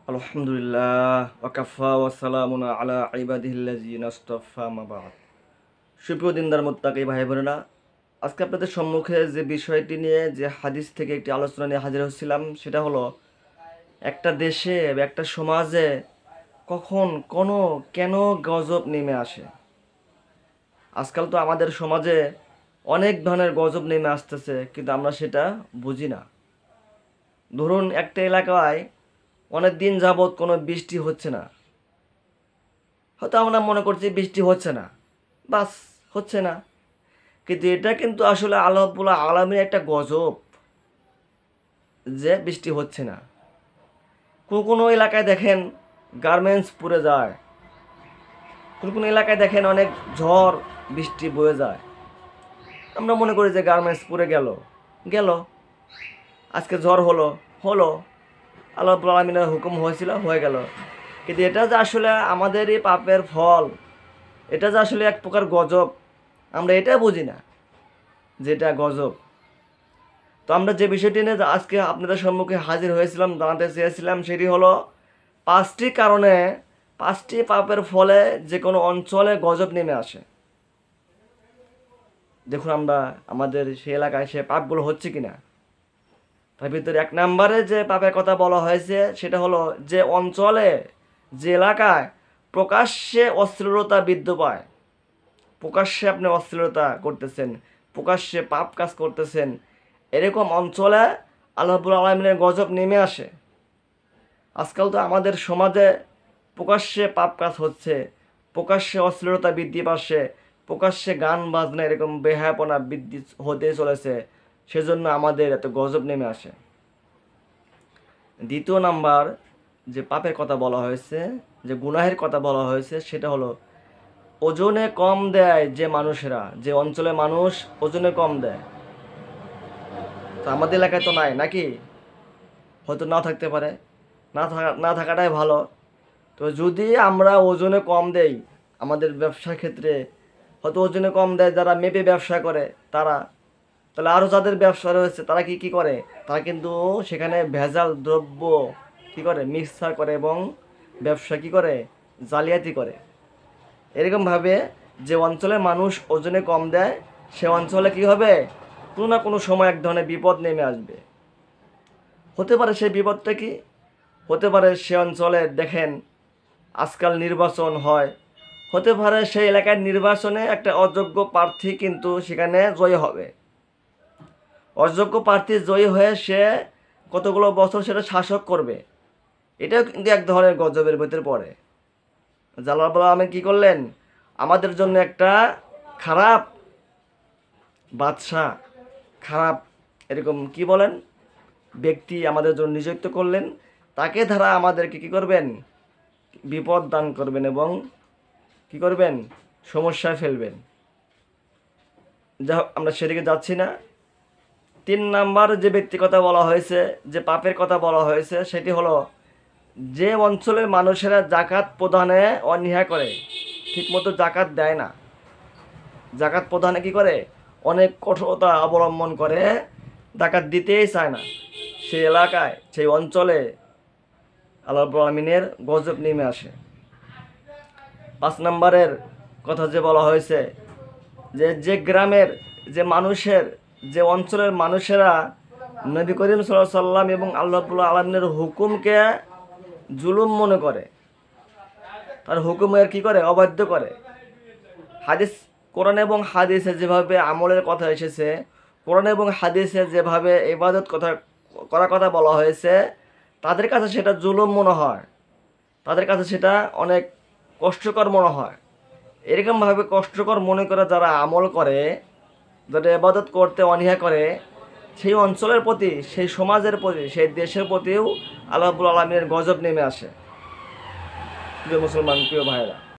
আলহামদুলিল্লাহ ওয়াকাফা ওয়াসালামুন আলা ইবাদিহিল্লাযিনা ইসতাফা মা বা'দ। সুপ্রিয় দিনদার মুত্তাকি ভাই বোনেরা, আজকে আপনাদের সম্মুখে যে বিষয়টি নিয়ে যে হাদিস থেকে একটি আলোচনা নিয়ে হাজির হচ্ছিলাম সেটা হলো একটা দেশে বা একটা সমাজে কখন কেন গজব নেমে আসে। আজকাল তো আমাদের সমাজে অনেক ধরনের গজব নেমে আসতেছে, কিন্তু আমরা সেটা বুঝি না। ধরুন একটা এলাকায় অনেক দিন যাবৎ কোনো বৃষ্টি হচ্ছে না, হয়তো আমরা মনে করছি বৃষ্টি হচ্ছে না, বাস হচ্ছে না, কিন্তু এটা কিন্তু আসলে আল্লাহ রাব্বুল আলামিনের একটা গজব যে বৃষ্টি হচ্ছে না। কোনো কোনো এলাকায় দেখেন গার্মেন্টস পুড়ে যায়, কোনো কোনো এলাকায় দেখেন অনেক ঝড় বৃষ্টি বয়ে যায়। আমরা মনে করি যে গার্মেন্টস পুড়ে গেল গেল, আজকে ঝড় হলো হলো, আল্লাহ রাব্বুল আলামিনের হুকুম হয়েছিল হয়ে গেল। কিন্তু এটা যে আসলে আমাদেরই পাপের ফল, এটা যে আসলে এক প্রকার গজব, আমরা এটা বুঝি না যেটা গজব। তো আমরা যে বিষয়টি নিয়ে আজকে আপনাদের সম্মুখে হাজির হয়েছিলাম, জানাতে চেয়েছিলাম, সেটি হলো 5টি কারণে 5টি পাপের ফলে যে কোনো অঞ্চলে গজব নেমে আসে। দেখুন আমরা আমাদের সেই এলাকায় সে পাপগুলো হচ্ছে কিনা। তার ভিতরে 1 নম্বরে যে পাপের কথা বলা হয়েছে সেটা হলো যে অঞ্চলে, যে এলাকায় প্রকাশ্যে অশ্লীলতা বৃদ্ধি পায়, প্রকাশ্যে আপনি অশ্লীলতা করতেছেন, প্রকাশ্যে পাপ কাজ করতেছেন, এরকম অঞ্চলে আল্লাহ রাব্বুল আলামিনের গজব নেমে আসে। আজকাল তো আমাদের সমাজে প্রকাশ্যে পাপ কাজ হচ্ছে, প্রকাশ্যে অশ্লীলতা বৃদ্ধি পাচ্ছে, প্রকাশ্যে গান বাজনা এরকম বেহায়াপনা বৃদ্ধি হতে চলেছে, সেজন্য আমাদের এত গজব নেমে আসে। দ্বিতীয় নাম্বার যে পাপের কথা বলা হয়েছে, যে গুনাহের কথা বলা হয়েছে, সেটা হলো ওজনে কম দেয় যে মানুষেরা, যে অঞ্চলে মানুষ ওজনে কম দেয়। তো আমাদের এলাকায় তো নাই নাকি, হয়তো না থাকতে পারে, না থাকাটাই ভালো। তো যদি আমরা ওজনে কম দেই আমাদের ব্যবসার ক্ষেত্রে, হয়তো ওজনে কম দেয় যারা মেপে ব্যবসা করে তারা, তাহলে আরও যাদের ব্যবসা রয়েছে তারা কি করে, তারা কিন্তু সেখানে ভেজাল দ্রব্য কি করে মিক্সার করে এবং ব্যবসা কি করে জালিয়াতি করে। এরকমভাবে যে অঞ্চলে মানুষ ওজনে কম দেয় সে অঞ্চলে কি হবে, কোনো না কোনো সময় এক ধরনের বিপদ নেমে আসবে। হতে পারে সেই বিপদটা কি, হতে পারে সে অঞ্চলে দেখেন আজকাল নির্বাচন হয়, হতে পারে সেই এলাকার নির্বাচনে একটা অযোগ্য প্রার্থী কিন্তু সেখানে জয়ী হবে, অযোগ্য প্রার্থী জয়ী হয়ে সে কতগুলো বছর সেটা শাসক করবে। এটাও কিন্তু এক ধরনের গজবের ভিতরে পড়ে। আল্লাহ আমি কি করলেন, আমাদের জন্য একটা খারাপ বাদশা, খারাপ এরকম কি বলেন ব্যক্তি আমাদের জন্য নিযুক্ত করলেন, তাকে দ্বারা আমাদেরকে কি করবেন, বিপদ দান করবেন এবং কি করবেন, সমস্যায় ফেলবেন। যা হোক আমরা সেদিকে যাচ্ছি না। 3 নাম্বার যে ব্যক্তির কথা বলা হয়েছে, যে পাপের কথা বলা হয়েছে, সেটি হলো যে অঞ্চলের মানুষেরা জাকাত প্রদানে অনীহা করে, ঠিকমতো জাকাত দেয় না, জাকাত প্রদানে কি করে অনেক কঠোরতা অবলম্বন করে, জাকাত দিতেই চায় না, সেই এলাকায় সেই অঞ্চলে আল্লাহ রাব্বুল আলামিনের গজব নেমে আসে। 5 নম্বরের কথা যে বলা হয়েছে, যে যে গ্রামের, যে মানুষের, যে অঞ্চলের মানুষেরা নবী করিম সাল্লাল্লাহু আলাইহি সাল্লাম এবং আল্লাহ রাব্বুল আলামিনের হুকুমকে জুলুম মনে করে, তার হুকুমের কি করে অবাধ্য করে। হাদিস, কোরআন এবং হাদিসে যেভাবে আমলের কথা এসেছে, কোরআন এবং হাদিসে যেভাবে ইবাদত করার কথা বলা হয়েছে, তাদের কাছে সেটা জুলুম মনে হয়, তাদের কাছে সেটা অনেক কষ্টকর মনে হয়। এরকমভাবে কষ্টকর মনে করে যারা আমল করে, যারা ইবাদত করতে অনীহা করে, সেই অঞ্চলের প্রতি, সেই সমাজের প্রতি, সেই দেশের প্রতিও আল্লাহ রাব্বুল আলামিনের গজব নেমে আসে। প্রিয় মুসলমান, প্রিয় ভাইরা।